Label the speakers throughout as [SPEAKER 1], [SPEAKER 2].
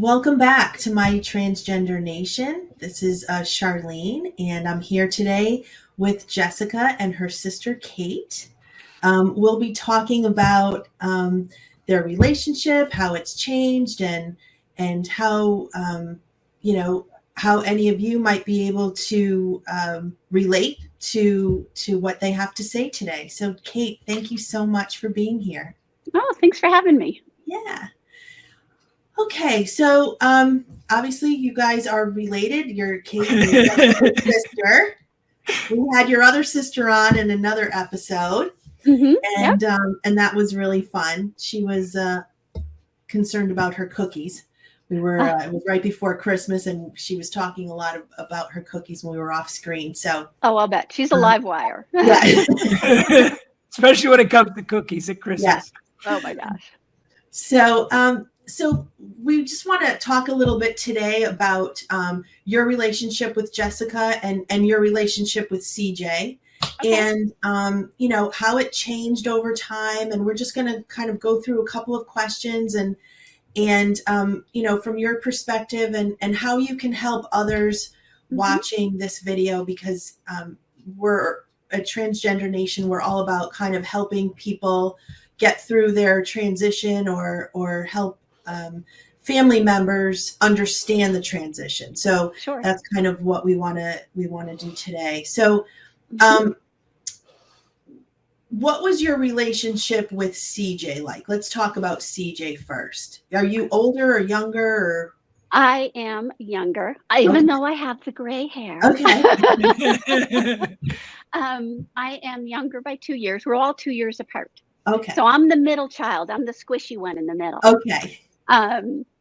[SPEAKER 1] Welcome back to my Transgender Nation. This is Charlene, and I'm here today with Jessica and her sister Kate. We'll be talking about their relationship, how it's changed, and how how any of you might be able to relate to what they have to say today. So, Kate, thank you so much for being here.
[SPEAKER 2] Oh, thanks for having me.
[SPEAKER 1] Yeah. Okay, so obviously you guys are related. You're Kate and your sister. We had your other sister on in another episode, and that was really fun. She was concerned about her cookies. We were it was right before Christmas, and she was talking a lot about her cookies when we were off screen. So
[SPEAKER 2] I'll bet she's a live wire.
[SPEAKER 1] Yeah.
[SPEAKER 3] Especially when it comes to cookies at Christmas.
[SPEAKER 1] Yeah.
[SPEAKER 2] Oh my gosh.
[SPEAKER 1] So we just want to talk a little bit today about your relationship with Jessica and your relationship with CJ, and how it changed over time. And we're just going to kind of go through a couple of questions and from your perspective and how you can help others watching this video, because we're a Transgender Nation. We're all about kind of helping people get through their transition or help family members understand the transition. So that's kind of what we want to do today. So what was your relationship with CJ like? Let's talk about CJ first. Are you older or younger? Or?
[SPEAKER 2] I am younger, even though I have the gray hair.
[SPEAKER 1] Okay.
[SPEAKER 2] I am younger by 2 years. We're all 2 years apart.
[SPEAKER 1] Okay.
[SPEAKER 2] So I'm the middle child. I'm the squishy one in the middle.
[SPEAKER 1] Okay.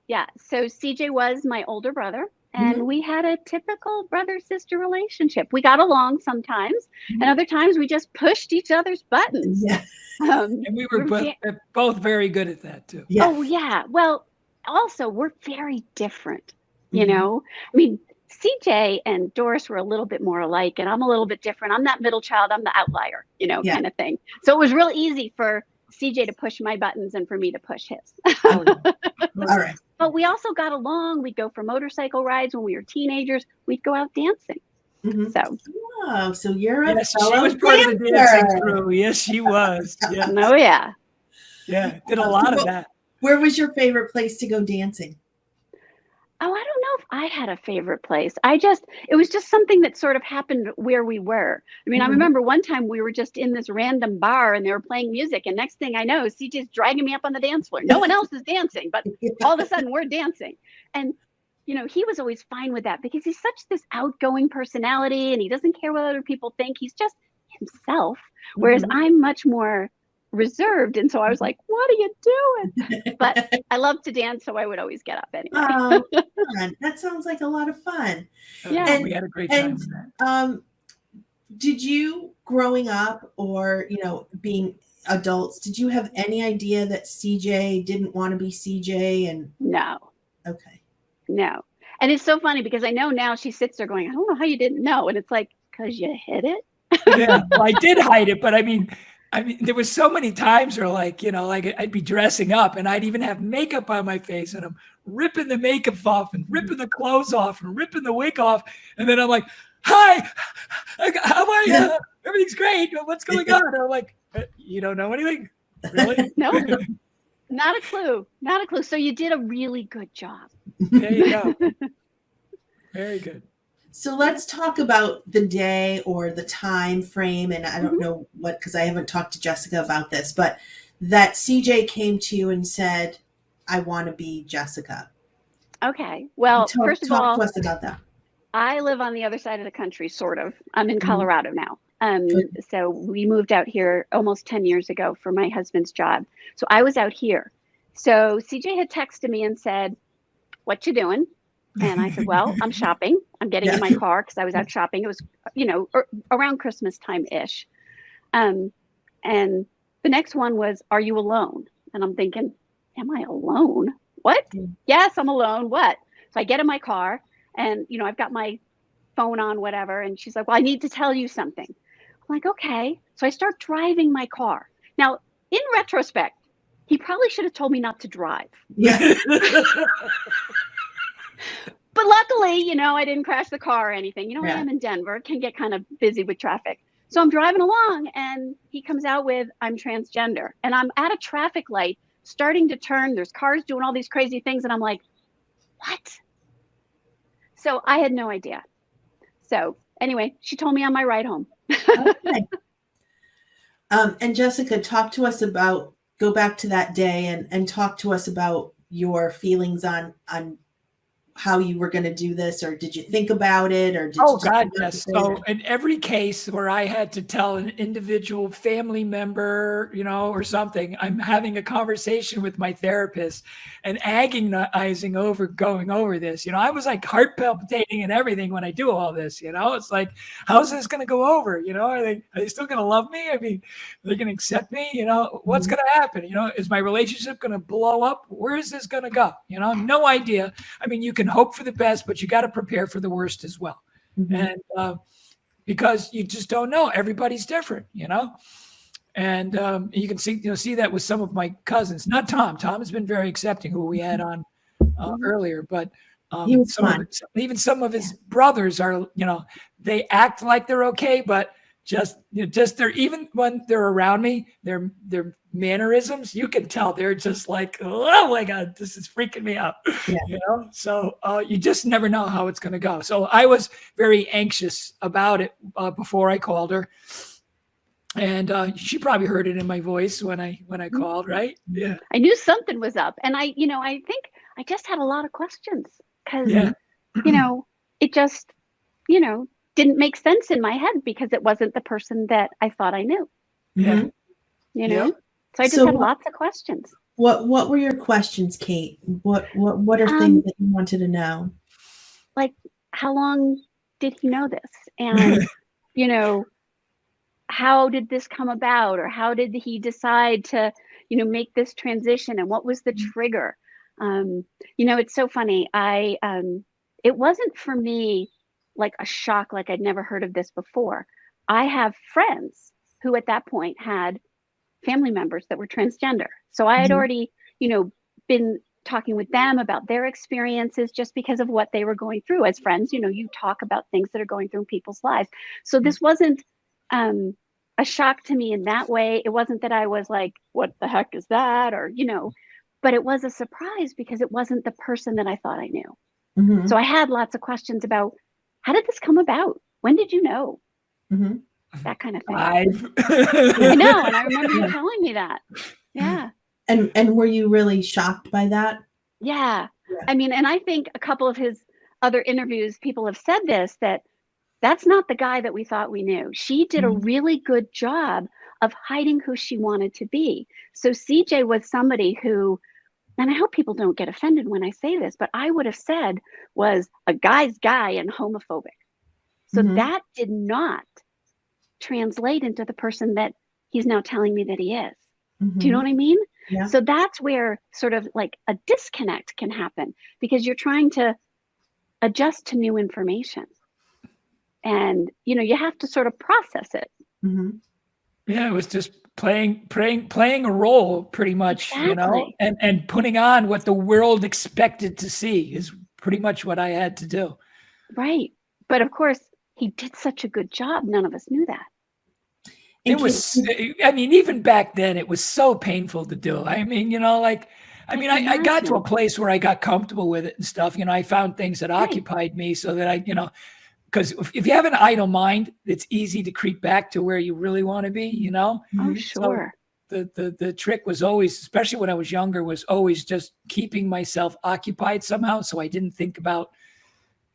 [SPEAKER 2] Yeah. So CJ was my older brother, and we had a typical brother-sister relationship. We got along sometimes, and other times we just pushed each other's buttons.
[SPEAKER 1] Yeah.
[SPEAKER 3] And we were both very good at that too.
[SPEAKER 1] Yeah.
[SPEAKER 2] Oh yeah. Well, also we're very different. You know, I mean, CJ and Doris were a little bit more alike, and I'm a little bit different. I'm that middle child. I'm the outlier, kind of thing. So it was real easy for CJ to push my buttons and for me to push his.
[SPEAKER 1] All right.
[SPEAKER 2] But we also got along. We'd go for motorcycle rides when we were teenagers. We'd go out dancing.
[SPEAKER 1] So you're a fellow
[SPEAKER 3] she was part of the dancing crew. Yes, she was. Yeah.
[SPEAKER 2] Oh yeah.
[SPEAKER 3] Yeah, did a lot of that.
[SPEAKER 1] Where was your favorite place to go dancing?
[SPEAKER 2] Oh, I don't know if I had a favorite place. It was just something that sort of happened where we were. I mean, I remember one time we were just in this random bar and they were playing music. And next thing I know, CJ's dragging me up on the dance floor. No one else is dancing, but all of a sudden we're dancing. And, he was always fine with that because he's such this outgoing personality and he doesn't care what other people think. He's just himself. Whereas I'm much more reserved, and so I was like, what are you doing? But I love to dance, so I would always get up anyway.
[SPEAKER 1] Oh, fun. That sounds like a lot of fun.
[SPEAKER 2] Yeah.
[SPEAKER 3] And we had a great time with that.
[SPEAKER 1] Did you, growing up or being adults, did you have any idea that CJ didn't want to be CJ? And
[SPEAKER 2] no.
[SPEAKER 1] Okay.
[SPEAKER 2] No. And it's so funny because I know now she sits there going, I don't know how you didn't know. And it's like, because you hid it.
[SPEAKER 3] Yeah, well, I did hide it, but I mean, there was so many times where like I'd be dressing up and I'd even have makeup on my face and I'm ripping the makeup off and ripping the clothes off and ripping the wig off. And then I'm like, hi, how are you? Everything's great. What's going on? And I'm like, you don't know anything? Really?
[SPEAKER 2] No, not a clue. Not a clue. So you did a really good job.
[SPEAKER 3] There you go. Very good.
[SPEAKER 1] So let's talk about the day or the time frame. And I don't know what, because I haven't talked to Jessica about this, but that CJ came to you and said, I want to be Jessica.
[SPEAKER 2] Okay. Well, first of all,
[SPEAKER 1] talk to us about that.
[SPEAKER 2] I live on the other side of the country, sort of. I'm in Colorado now. So we moved out here almost 10 years ago for my husband's job. So I was out here. So CJ had texted me and said, what you doing? And I said, well, I'm shopping. I'm getting in my car because I was out shopping. It was, around Christmas time-ish. And the next one was, are you alone? And I'm thinking, am I alone? What? Yes, I'm alone. What? So I get in my car and, I've got my phone on, whatever. And she's like, well, I need to tell you something. I'm like, okay. So I start driving my car. Now, in retrospect, he probably should have told me not to drive.
[SPEAKER 1] Yeah.
[SPEAKER 2] I didn't crash the car or anything. I
[SPEAKER 1] Yeah.
[SPEAKER 2] am in Denver, it can get kind of busy with traffic. So I'm driving along and he comes out with, I'm transgender. And I'm at a traffic light starting to turn. There's cars doing all these crazy things. And I'm like, what? So I had no idea. So anyway, she told me on my ride home.
[SPEAKER 1] Okay. And Jessica, go back to that day and talk to us about your feelings on how you were going to do this, or did you think about it, or did you just
[SPEAKER 3] God,
[SPEAKER 1] come out
[SPEAKER 3] yes.
[SPEAKER 1] and say
[SPEAKER 3] So
[SPEAKER 1] that?
[SPEAKER 3] in every case where I had to tell an individual family member, or something, I'm having a conversation with my therapist and agonizing over going over this. I was like heart palpitating and everything when I do all this. It's like, how's this going to go over? Are they still going to love me? I mean, are they going to accept me? What's
[SPEAKER 1] Mhm.
[SPEAKER 3] going to happen? Is my relationship going to blow up? Where is this going to go? No idea. I mean, you can hope for the best, but you got to prepare for the worst as well.
[SPEAKER 1] Mhm.
[SPEAKER 3] And because you just don't know, everybody's different, and you can see that with some of my cousins, not Tom. Tom has been very accepting, who we had on earlier, but
[SPEAKER 1] He was fun.
[SPEAKER 3] even some of his brothers are, they act like they're okay, but just they're, even when they're around me, their mannerisms, you can tell they're just like, oh my God, this is freaking me out.
[SPEAKER 1] Yeah.
[SPEAKER 3] So you just never know how it's going to go. So I was very anxious about it before I called her, and she probably heard it in my voice when I called, right? Yeah.
[SPEAKER 2] I knew something was up. And I think I just had a lot of questions because,
[SPEAKER 3] Yeah.
[SPEAKER 2] it just, didn't make sense in my head because it wasn't the person that I thought I knew,
[SPEAKER 3] Yeah.
[SPEAKER 2] So I just
[SPEAKER 1] So
[SPEAKER 2] had
[SPEAKER 1] what-
[SPEAKER 2] lots of questions.
[SPEAKER 1] What were your questions, Kate? What are things that you wanted to know?
[SPEAKER 2] Like, how long did he know this? And, how did this come about? Or how did he decide to, make this transition? And what was the trigger? It's so funny. It wasn't for me like a shock, like I'd never heard of this before. I have friends who at that point had family members that were transgender. So I had
[SPEAKER 1] Mhm.
[SPEAKER 2] already, been talking with them about their experiences just because of what they were going through. As friends, you talk about things that are going through in people's lives. So this wasn't a shock to me in that way. It wasn't that I was like, what the heck is that? Or, but it was a surprise because it wasn't the person that I thought I knew.
[SPEAKER 1] Mhm.
[SPEAKER 2] So I had lots of questions about, how did this come about? When did you know?
[SPEAKER 1] Mhm.
[SPEAKER 2] That kind of thing.
[SPEAKER 3] I
[SPEAKER 2] I know. And I remember you
[SPEAKER 1] Yeah.
[SPEAKER 2] telling me that. Yeah.
[SPEAKER 1] And were you really shocked by that?
[SPEAKER 2] Yeah.
[SPEAKER 1] Yeah.
[SPEAKER 2] I mean, and I think a couple of his other interviews, people have said this, that that's not the guy that we thought we knew. She did a
[SPEAKER 1] Mhm.
[SPEAKER 2] really good job of hiding who she wanted to be. So CJ was somebody who, and I hope people don't get offended when I say this, but I would have said was a guy's guy and homophobic. So
[SPEAKER 1] Mhm.
[SPEAKER 2] that did not translate into the person that he's now telling me that he is. Do you know
[SPEAKER 1] Mhm.
[SPEAKER 2] what I mean?
[SPEAKER 1] Yeah.
[SPEAKER 2] So that's where sort of like a disconnect can happen because you're trying to adjust to new information. And, you have to sort of process it.
[SPEAKER 1] Mhm.
[SPEAKER 3] Yeah, it was just playing a role pretty much,
[SPEAKER 2] Exactly.
[SPEAKER 3] and putting on what the world expected to see is pretty much what I had to do.
[SPEAKER 2] Right. But of course, he did such a good job. None of us knew that.
[SPEAKER 1] And
[SPEAKER 3] It was, I mean, even back then, it was so painful to do. I mean, I got to a
[SPEAKER 2] imagine.
[SPEAKER 3] place where I got comfortable with it and stuff. I found things that
[SPEAKER 2] Right.
[SPEAKER 3] occupied me so that because if you have an idle mind, it's easy to creep back to where you really want to be,
[SPEAKER 2] Oh,
[SPEAKER 1] Mhm.
[SPEAKER 2] sure.
[SPEAKER 3] the trick was always, especially when I was younger, was always just keeping myself occupied somehow, so I didn't think about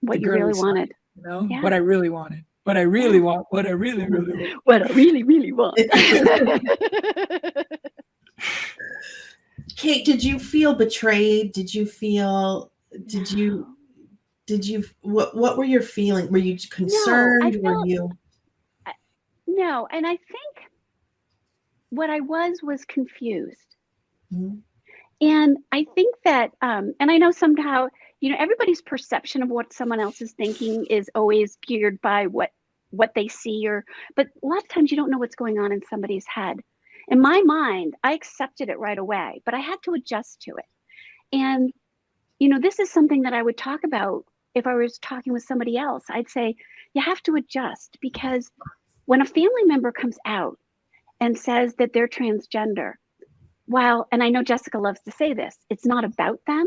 [SPEAKER 2] What
[SPEAKER 3] the
[SPEAKER 2] you
[SPEAKER 3] girly
[SPEAKER 2] really
[SPEAKER 3] side,
[SPEAKER 2] wanted. Yeah.
[SPEAKER 3] what I really wanted, what I really want, what I really, really want.
[SPEAKER 2] What I really, really want.
[SPEAKER 1] Kate, did you feel betrayed? Did you what were your feelings? Were you concerned? Were you
[SPEAKER 2] No. And I think what I was confused.
[SPEAKER 1] Mhm.
[SPEAKER 2] And I think that, and I know somehow, everybody's perception of what someone else is thinking is always geared by what they see, but a lot of times you don't know what's going on in somebody's head. In my mind, I accepted it right away, but I had to adjust to it. And, this is something that I would talk about if I was talking with somebody else, I'd say, you have to adjust, because when a family member comes out and says that they're transgender, while, and I know Jessica loves to say this, it's not about them,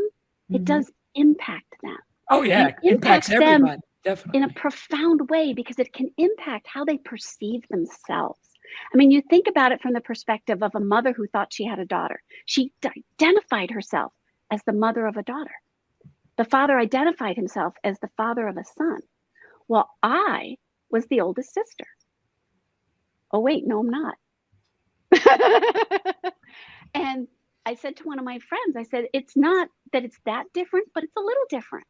[SPEAKER 2] it does impact them.
[SPEAKER 3] Oh yeah,
[SPEAKER 2] And it
[SPEAKER 3] impacts
[SPEAKER 2] them
[SPEAKER 3] everybody,
[SPEAKER 2] in
[SPEAKER 3] definitely.
[SPEAKER 2] a profound way, because it can impact how they perceive themselves. I mean, you think about it from the perspective of a mother who thought she had a daughter. She identified herself as the mother of a daughter. The father identified himself as the father of a son. Well, I was the oldest sister. Oh, wait, no, I'm not. And I said to one of my friends, I said, it's not that it's that different, but it's a little different.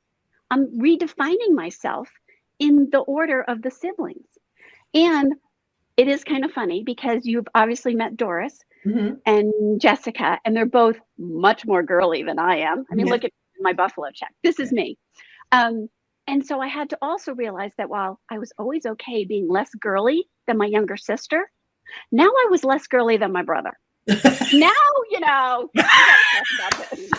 [SPEAKER 2] I'm redefining myself in the order of the siblings. And it is kind of funny, because you've obviously met Doris and Jessica, and they're both much more girly than I am. I mean, look at my buffalo check. This is me. And so I had to also realize that while I was always okay being less girly than my younger sister, now I was less girly than my brother. Now, we gotta talk about this.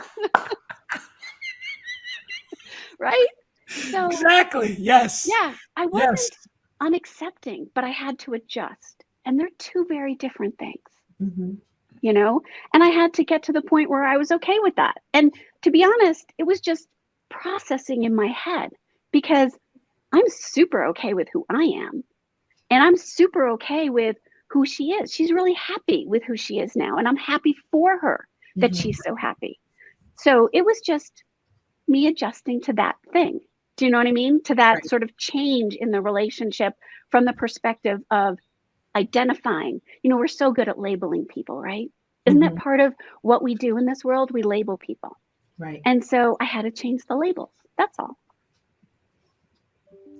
[SPEAKER 2] Right? So
[SPEAKER 3] Exactly. Yes.
[SPEAKER 2] yeah, I wasn't unaccepting, but I had to adjust. And they're two very different things. And I had to get to the point where I was okay with that. And to be honest, it was just processing in my head, because I'm super okay with who I am. And I'm super okay with who she is. She's really happy with who she is now. And I'm happy for her that she's so happy. So it was just me adjusting to that thing. Do you know what I mean? To that sort of change in the relationship from the perspective of identifying. We're so good at labeling people, right? Isn't that part of what we do in this world? We label people.
[SPEAKER 1] Right.
[SPEAKER 2] And so I had to change the labels. That's all.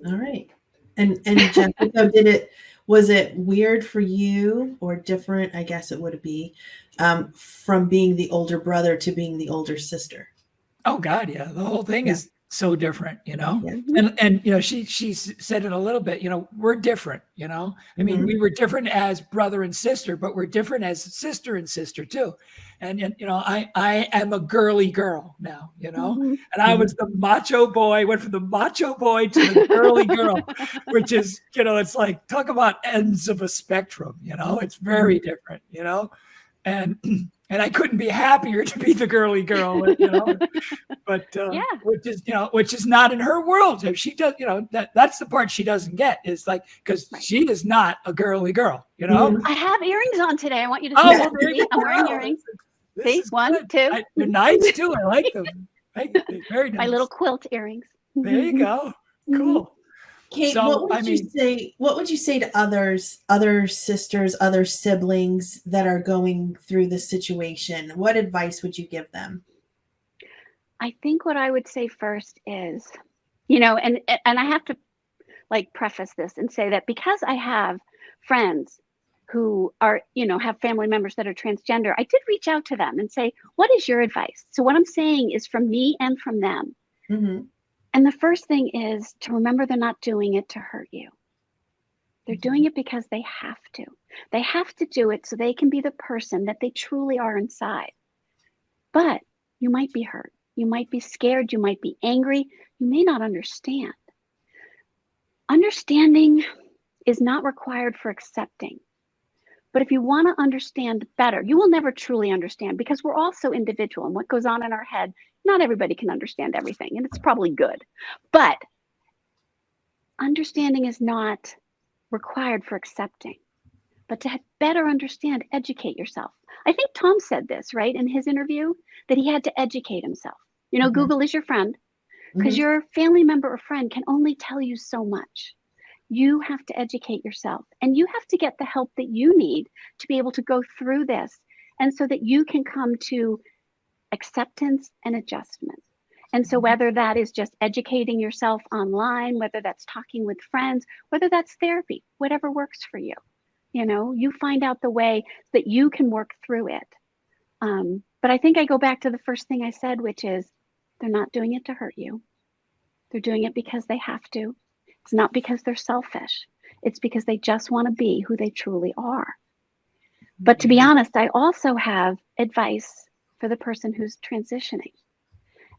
[SPEAKER 1] All right. And Jessica, was it weird for you, or different, I guess it would be, from being the older brother to being the older sister?
[SPEAKER 3] Oh God, yeah. The whole thing is so different,
[SPEAKER 1] Yeah.
[SPEAKER 3] and she said it a little bit, we're different, I mean, we were different as brother and sister, but we're different as sister and sister too. And I am a girly girl now, and I was the macho boy, went from the macho boy to the girly girl, which is, it's like, talk about ends of a spectrum, it's very different, and I couldn't be happier to be the girly girl, but which is not in her world. If she does, that's the part she doesn't get, is like, because she is not a girly girl,
[SPEAKER 2] I have earrings on today. I want you to see.
[SPEAKER 3] Oh, well, there you
[SPEAKER 2] I'm
[SPEAKER 3] go.
[SPEAKER 2] wearing earrings. See, one,
[SPEAKER 3] good.
[SPEAKER 2] two.
[SPEAKER 3] They're nice too. I like them. Very nice.
[SPEAKER 2] My little quilt earrings.
[SPEAKER 3] There you go. Cool.
[SPEAKER 1] Kate,
[SPEAKER 3] So,
[SPEAKER 1] what would you say to other sisters, other siblings that are going through this situation? What advice would you give them?
[SPEAKER 2] I think what I would say first is, and I have to preface this and say that because I have friends who are, have family members that are transgender, I did reach out to them and say, what is your advice? So what I'm saying is from me and from them. And the first thing is to remember they're not doing it to hurt you. They're doing it because they have to. They have to do it so they can be the person that they truly are inside. But you might be hurt. You might be scared. You might be angry. You may not understand. Understanding is not required for accepting. But if you want to understand better, you will never truly understand, because we're all so individual, and what goes on in our head, not everybody can understand everything, and it's probably good. But understanding is not required for accepting. But to better understand, educate yourself. I think Tom said this, right, in his interview, that he had to educate himself. Google is your friend, because your family member or friend can only tell you so much. You have to educate yourself, and you have to get the help that you need to be able to go through this, and so that you can come to acceptance and adjustment. And so whether that is just educating yourself online, whether that's talking with friends, whether that's therapy, whatever works for you, you find out the way that you can work through it. But I think I go back to the first thing I said, which is they're not doing it to hurt you. They're doing it because they have to. It's not because they're selfish. It's because they just want to be who they truly are. But to be honest, I also have advice for the person who's transitioning.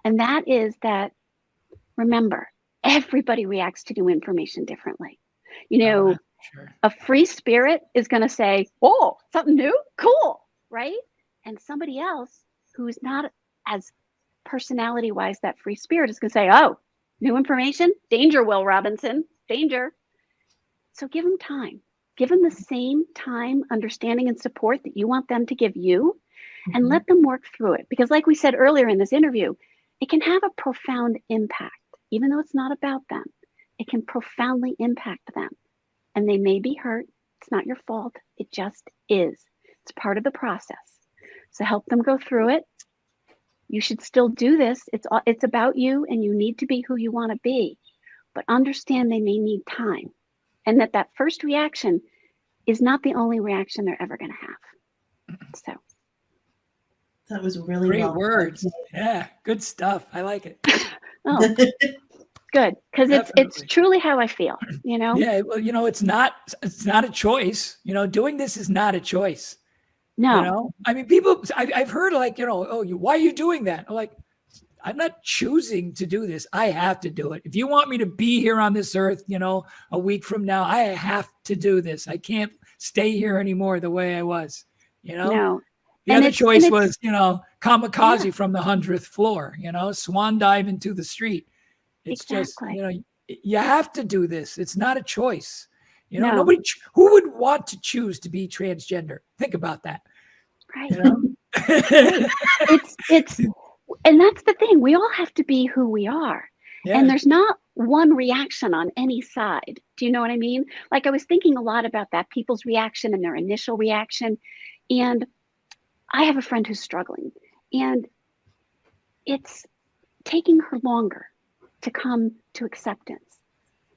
[SPEAKER 2] And that is that, remember, everybody reacts to new information differently. You know,
[SPEAKER 3] Sure.
[SPEAKER 2] a free spirit is going to say, oh, something new? Cool. Right. And somebody else who's not as personality wise, that free spirit is going to say, oh, new information? Danger, Will Robinson. Danger. So give them time. Give them the same time, understanding, and support that you want them to give you, and let them work through it. Because, like we said earlier in this interview, it can have a profound impact. Even though it's not about them, it can profoundly impact them. And they may be hurt. It's not your fault. It just is. It's part of the process. So help them go through it. You should still do this. It's about you, and you need to be who you want to be. But understand they may need time. And that first reaction is not the only reaction they're ever going to have. So
[SPEAKER 1] that was really
[SPEAKER 3] great
[SPEAKER 1] well
[SPEAKER 3] words. Yeah, good stuff. I like it.
[SPEAKER 2] oh, good, because it's truly how I feel. You know.
[SPEAKER 3] Yeah, well, you know, it's not a choice. You know, doing this is not a choice.
[SPEAKER 2] No.
[SPEAKER 3] You know, I mean, people. I've heard like, you know, oh, why are you doing that? I'm like, I'm not choosing to do this. I have to do it. If you want me to be here on this earth, you know, a week from now, I have to do this. I can't stay here anymore the way I was, you know?
[SPEAKER 2] No.
[SPEAKER 3] The other choice was, you know, kamikaze from the 100th floor, you know, swan dive into the street. It's just, you know, you have to do this. It's not a choice. You know, nobody, who would want to choose to be transgender? Think about that.
[SPEAKER 2] Right.
[SPEAKER 3] You know?
[SPEAKER 2] it's and that's the thing. We all have to be who we are. Yeah. And there's not one reaction on any side. Do you know what I mean? Like, I was thinking a lot about that, people's reaction and their initial reaction. And I have a friend who's struggling, and it's taking her longer to come to acceptance.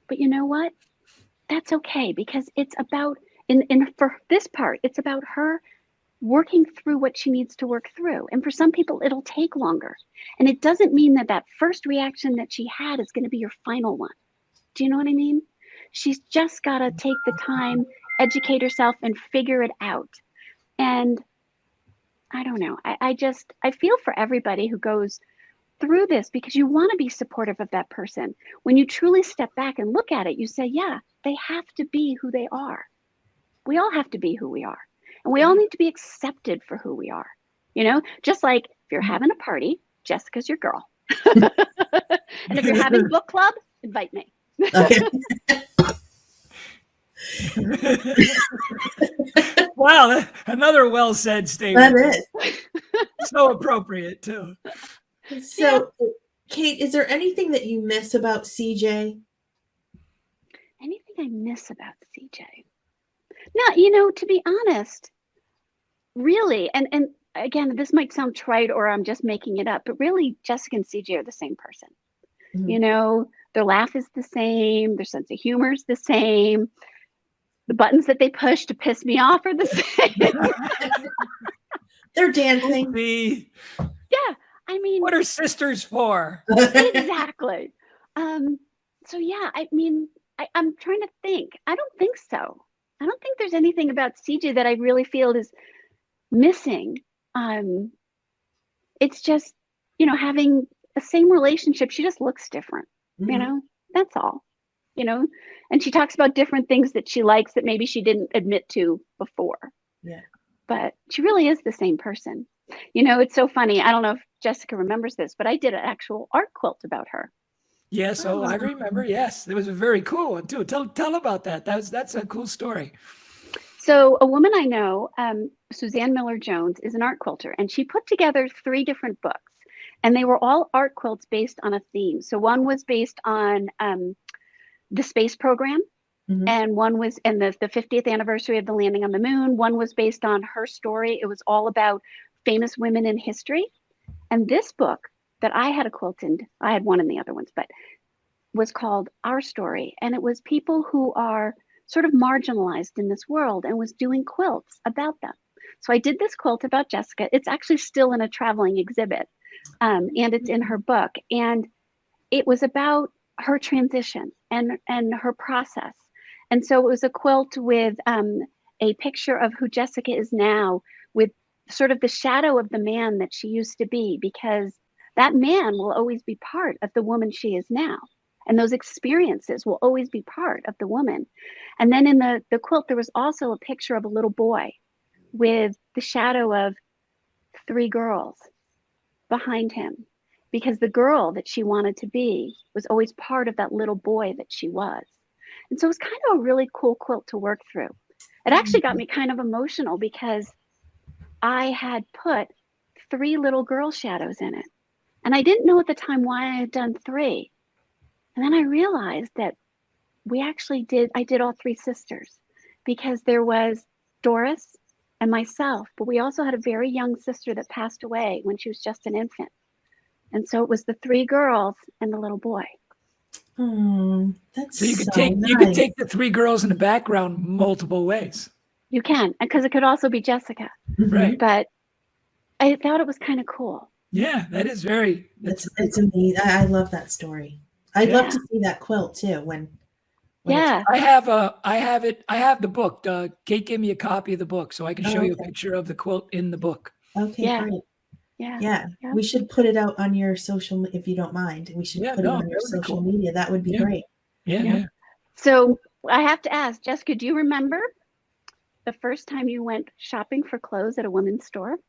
[SPEAKER 2] But you know what? That's okay, because it's about, for this part, it's about her working through what she needs to work through. And for some people, it'll take longer. And it doesn't mean that first reaction that she had is going to be your final one. Do you know what I mean? She's just got to take the time, educate herself, and figure it out. And I don't know. I feel for everybody who goes through this, because you want to be supportive of that person. When you truly step back and look at it, you say, yeah, they have to be who they are. We all have to be who we are. And we all need to be accepted for who we are. You know, just like if you're having a party, Jessica's your girl. And if you're having book club, invite me.
[SPEAKER 1] Okay.
[SPEAKER 3] Wow, another well said statement.
[SPEAKER 1] That is.
[SPEAKER 3] So appropriate too.
[SPEAKER 1] So, Kate, is there anything that you miss about CJ?
[SPEAKER 2] Anything I miss about CJ? No, you know, to be honest, really, and again, this might sound trite or I'm just making it up, but really, Jessica and CJ are the same person. Mm-hmm. You know, their laugh is the same, their sense of humor is the same, the buttons that they push to piss me off are the same.
[SPEAKER 1] They're dancing.
[SPEAKER 2] Yeah, I mean,
[SPEAKER 3] what are sisters for?
[SPEAKER 2] Exactly. So yeah, I mean, I'm trying to think. I don't think so. I don't think there's anything about CJ that I really feel is missing. It's just, you know, having the same relationship. She just looks different, you know, that's all, you know, and she talks about different things that she likes that maybe she didn't admit to before. Yeah. But she really is the same person. You know, it's so funny. I don't know if Jessica remembers this, but I did an actual art quilt about her.
[SPEAKER 3] Yes, I remember. Yes, it was a very cool one too. Tell about that. That's a cool story.
[SPEAKER 2] So a woman I know, Suzanne Miller Jones, is an art quilter, and she put together 3 different books, and they were all art quilts based on a theme. So one was based on the space program, and one was in the 50th anniversary of the landing on the moon. One was based on her story. It was all about famous women in history. And this book that I had a quilt in, I had one in the other ones, but was called Our Story. And it was people who are sort of marginalized in this world, and was doing quilts about them. So I did this quilt about Jessica. It's actually still in a traveling exhibit, and it's in her book. And it was about her transition and her process. And so it was a quilt with a picture of who Jessica is now, with sort of the shadow of the man that she used to be, because that man will always be part of the woman she is now. And those experiences will always be part of the woman. And then in the quilt, there was also a picture of a little boy with the shadow of 3 girls behind him, because the girl that she wanted to be was always part of that little boy that she was. And so it was kind of a really cool quilt to work through. It actually got me kind of emotional because I had put 3 little girl shadows in it. And I didn't know at the time why I had done 3. And then I realized that I did all 3 sisters, because there was Doris and myself, but we also had a very young sister that passed away when she was just an infant. And so it was the 3 girls and the little boy.
[SPEAKER 1] Oh, that's
[SPEAKER 3] So you could
[SPEAKER 1] nice.
[SPEAKER 3] take the 3 girls in the background multiple ways.
[SPEAKER 2] You can, because it could also be Jessica.
[SPEAKER 3] Right.
[SPEAKER 2] But I thought it was kind of cool.
[SPEAKER 3] Yeah, that is very.
[SPEAKER 1] It's amazing. I love that story. I'd love to see that quilt too. When
[SPEAKER 2] Yeah.
[SPEAKER 3] I have the book. Kate gave me a copy of the book, so I can show you a
[SPEAKER 1] okay.
[SPEAKER 3] picture of the quilt in the book.
[SPEAKER 1] Okay,
[SPEAKER 2] Yeah.
[SPEAKER 1] great.
[SPEAKER 2] Yeah.
[SPEAKER 1] Yeah,
[SPEAKER 2] Yeah.
[SPEAKER 1] we should put it out on your social, if you don't mind. We should put it on your
[SPEAKER 3] that would be
[SPEAKER 1] social
[SPEAKER 3] cool.
[SPEAKER 1] media. That would be
[SPEAKER 3] Yeah.
[SPEAKER 1] great.
[SPEAKER 3] Yeah.
[SPEAKER 2] So I have to ask, Jessica, do you remember the first time you went shopping for clothes at a women's store?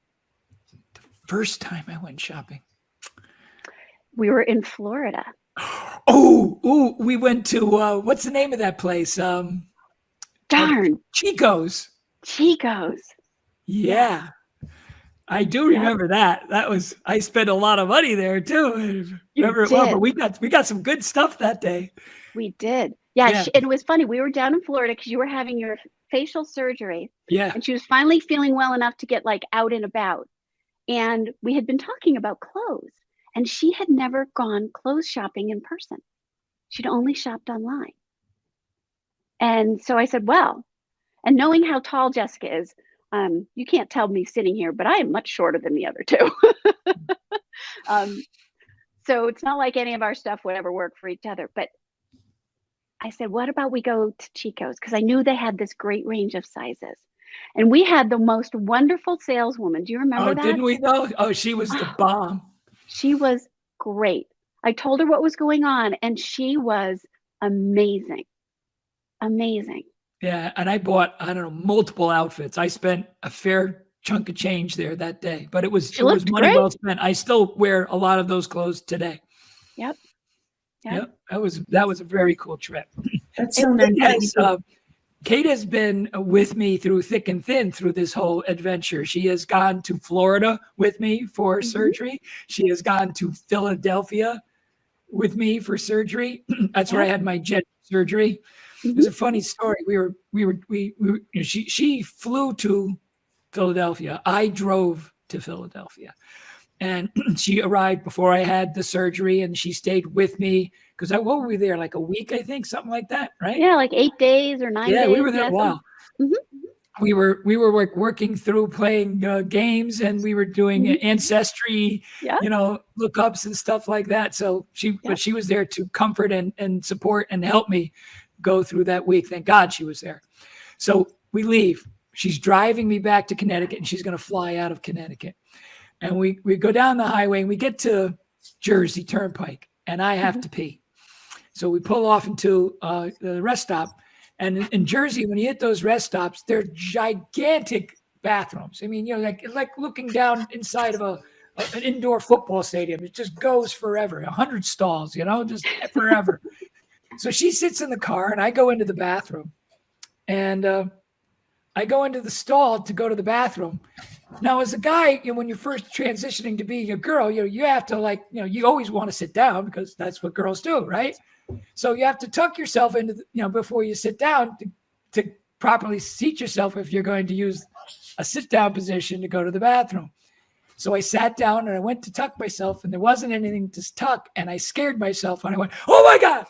[SPEAKER 3] First time I went shopping.
[SPEAKER 2] We were in Florida.
[SPEAKER 3] We went to what's the name of that place?
[SPEAKER 2] Darn,
[SPEAKER 3] Chico's.
[SPEAKER 2] Chico's.
[SPEAKER 3] Yeah. I do remember that. I spent a lot of money there too. Remember it well, but we got some good stuff that day.
[SPEAKER 2] We did. Yeah. It was funny. We were down in Florida because you were having your facial surgery.
[SPEAKER 3] Yeah.
[SPEAKER 2] And she was finally feeling well enough to get like out and about. And we had been talking about clothes, and she had never gone clothes shopping in person. She'd only shopped online. And so I said, well, and knowing how tall Jessica is, you can't tell me sitting here, but I am much shorter than the other 2. So it's not like any of our stuff would ever work for each other. But I said, what about we go to Chico's? Because I knew they had this great range of sizes. And we had the most wonderful saleswoman. Do you remember that?
[SPEAKER 3] Didn't we though? Oh, she was the bomb.
[SPEAKER 2] She was great. I told her what was going on, and she was amazing. Amazing.
[SPEAKER 3] Yeah, and I bought, I don't know, multiple outfits. I spent a fair chunk of change there that day, but it was money well spent. I still wear a lot of those clothes today.
[SPEAKER 2] Yep.
[SPEAKER 3] That was a very cool trip.
[SPEAKER 1] That's so nice.
[SPEAKER 3] Kate has been with me through thick and thin through this whole adventure. She has gone to Florida with me for surgery. She has gone to Philadelphia with me for surgery. That's where I had my jet surgery. It was a funny story. She flew to Philadelphia. I drove to Philadelphia, and she arrived before I had the surgery, and she stayed with me because what were we there, like a week, I think, something like that, right?
[SPEAKER 2] Yeah, like 8 days or 9 days.
[SPEAKER 3] Yeah, we were there a while.
[SPEAKER 2] Mm-hmm.
[SPEAKER 3] We were working through playing games, and we were doing ancestry, lookups and stuff like that. So but she was there to comfort and support and help me go through that week. Thank God she was there. So we leave. She's driving me back to Connecticut, and she's going to fly out of Connecticut. And we go down the highway, and we get to Jersey Turnpike, and I have to pee. So we pull off into the rest stop. And in Jersey, when you hit those rest stops, they're gigantic bathrooms. I mean, like looking down inside of an indoor football stadium. It just goes forever. 100 stalls, just forever. So she sits in the car, and I go into the bathroom. And I go into the stall to go to the bathroom. Now, as a guy, when you're first transitioning to being a girl, you have to you always want to sit down because that's what girls do, right? So you have to tuck yourself into, before you sit down to properly seat yourself if you're going to use a sit down position to go to the bathroom. So I sat down and I went to tuck myself, and there wasn't anything to tuck, and I scared myself and I went, oh my God.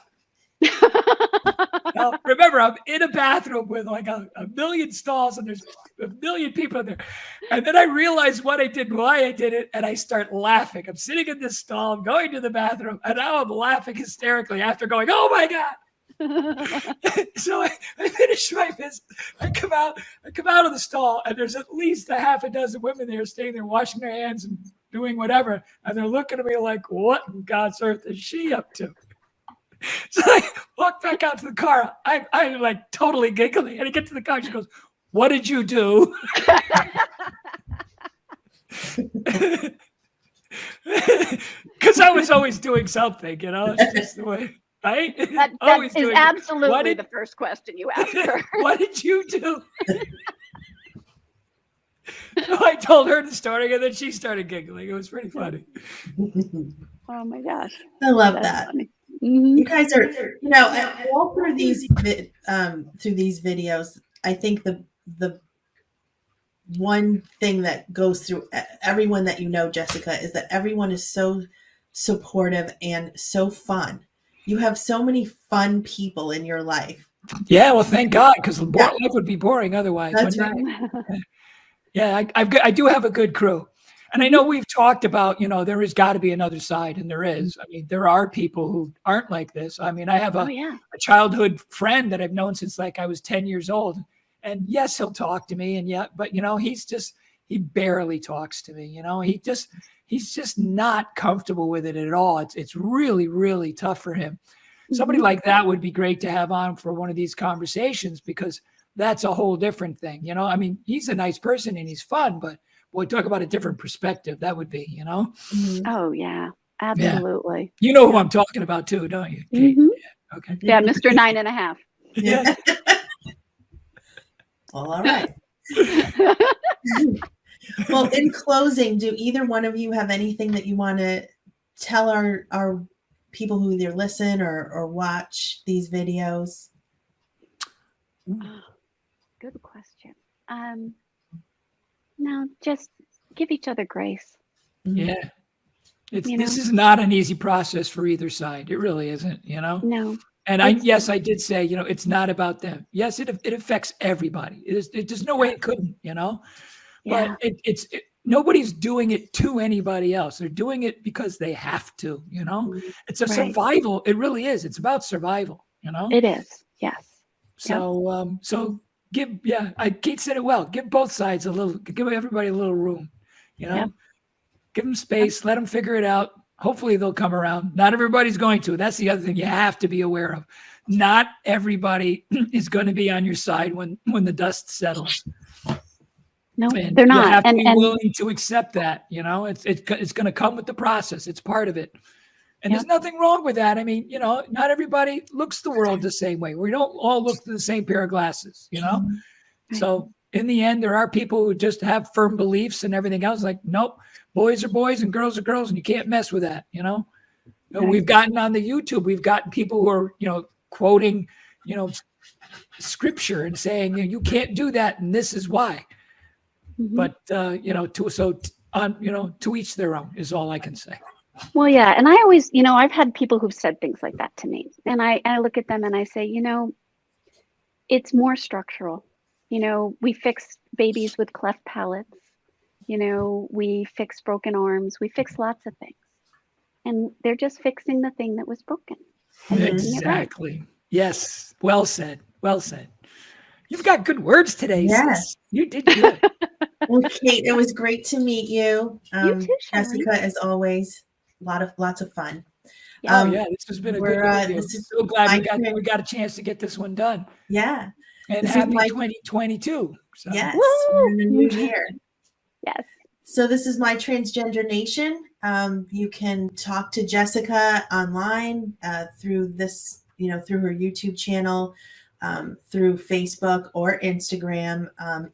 [SPEAKER 3] Now, remember, I'm in a bathroom with like a million stalls, and there's a million people in there. And then I realized what I did, why I did it, and I start laughing. I'm sitting in this stall, I'm going to the bathroom, and now I'm laughing hysterically after going, oh my God. So I finish my business. I come out of the stall, and there's at least a half a dozen women there staying there washing their hands and doing whatever. And they're looking at me like, what in God's earth is she up to? So I walk back out to the car. I'm like totally giggling. And I get to the car. She goes, "What did you do?" Because I was always doing something, It's just the way, right?
[SPEAKER 2] That
[SPEAKER 3] Always
[SPEAKER 2] is
[SPEAKER 3] doing. What
[SPEAKER 2] absolutely
[SPEAKER 3] did
[SPEAKER 2] the first question you ask her.
[SPEAKER 3] What did you do? So I told her the story, and then she started giggling. It was pretty funny.
[SPEAKER 2] Oh my gosh.
[SPEAKER 1] I love
[SPEAKER 2] That's
[SPEAKER 1] that.
[SPEAKER 2] funny. Mhm.
[SPEAKER 1] You guys are, all through these videos, I think the one thing that goes through everyone that Jessica, is that everyone is so supportive and so fun. You have so many fun people in your life.
[SPEAKER 3] Yeah, well, thank God, because life would be boring otherwise.
[SPEAKER 1] That's
[SPEAKER 3] wouldn't
[SPEAKER 1] right.
[SPEAKER 3] it? Yeah, I do have a good crew. And I know we've talked about, there has got to be another side, and there is. I mean, there are people who aren't like this. I mean, I have a childhood friend that I've known since like I was 10 years old. And yes, he'll talk to me. And but he barely talks to me. He's just not comfortable with it at all. It's really, really tough for him. Somebody like that would be great to have on for one of these conversations, because that's a whole different thing. I mean, he's a nice person and he's fun, but boy, talk about a different perspective. That would be,
[SPEAKER 2] Oh yeah, absolutely.
[SPEAKER 3] You know who I'm talking about too, don't you, Kate? Yeah. Okay.
[SPEAKER 2] Yeah, Mr. 9.5.
[SPEAKER 1] Yeah. Well, all right. Well, in closing, do either one of you have anything that you want to tell our people who either listen or watch these videos?
[SPEAKER 2] Good question. No, just give each other grace.
[SPEAKER 3] Yeah. This is not an easy process for either side. It really isn't,
[SPEAKER 2] No.
[SPEAKER 3] And I did say, it's not about them. Yes, it affects everybody. There's no way it couldn't, but nobody's doing it to anybody else. They're doing it because they have to, It's a survival. It really is. It's about survival,
[SPEAKER 2] It is. Yes.
[SPEAKER 3] So, Kate said it well. Give both sides give everybody a little room, Give them space, let them figure it out. Hopefully they'll come around. Not everybody's going to. That's the other thing you have to be aware of. Not everybody is going to be on your side when the dust settles.
[SPEAKER 2] No,
[SPEAKER 3] and
[SPEAKER 2] they're not.
[SPEAKER 3] You have to be willing to accept that. It's going to come with the process. It's part of it. And there's nothing wrong with that. I mean, not everybody looks the world the same way. We don't all look through the same pair of glasses, Right. So in the end, there are people who just have firm beliefs and everything else. Like, nope, boys are boys and girls are girls, and you can't mess with that.
[SPEAKER 2] Right.
[SPEAKER 3] We've gotten on the YouTube, we've gotten people who are, quoting, scripture and saying, you can't do that, and this is why. But to each their own is all I can say.
[SPEAKER 2] Well, yeah, and I always, I've had people who've said things like that to me, and I look at them and I say, it's more structural. We fix babies with cleft palates. We fix broken arms. We fix lots of things. And they're just fixing the thing that was broken.
[SPEAKER 3] Exactly. Right. Yes. Well said. Well said. You've got good words today.
[SPEAKER 1] Yes.
[SPEAKER 3] Sis. You did good.
[SPEAKER 1] Well, Kate, it was great to meet you.
[SPEAKER 2] You too,
[SPEAKER 1] Jessica, as always, lots of fun.
[SPEAKER 3] This has been a good video. So glad we got a chance to get this one done.
[SPEAKER 1] Yeah.
[SPEAKER 3] And happy 2022. So.
[SPEAKER 1] Yes. In the new year.
[SPEAKER 2] Yes.
[SPEAKER 1] So this is My Transgender Nation. You can talk to Jessica online through this, through her YouTube channel, through Facebook or Instagram.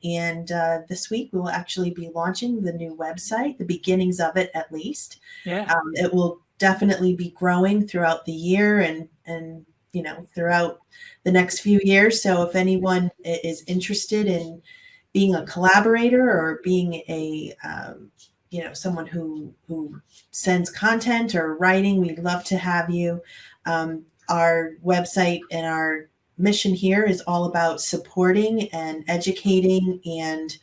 [SPEAKER 1] And this week we will actually be launching the new website, the beginnings of it at least.
[SPEAKER 3] Yeah.
[SPEAKER 1] It will definitely be growing throughout the year and throughout the next few years. So if anyone is interested in being a collaborator or being a someone who sends content or writing, we'd love to have you. Our website and our mission here is all about supporting and educating and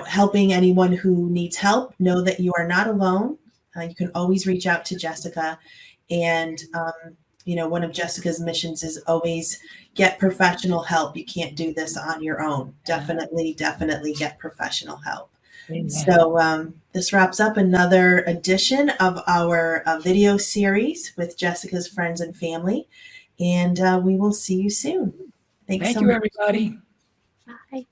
[SPEAKER 1] helping anyone who needs help know that you are not alone. You can always reach out to Jessica. And, one of Jessica's missions is always get professional help. You can't do this on your own. Definitely get professional help.
[SPEAKER 3] Amen.
[SPEAKER 1] So this wraps up another edition of our video series with Jessica's friends and family. And we will see you soon. Thanks
[SPEAKER 3] Thank
[SPEAKER 1] so
[SPEAKER 3] you,
[SPEAKER 1] much.
[SPEAKER 3] everybody.
[SPEAKER 2] Bye.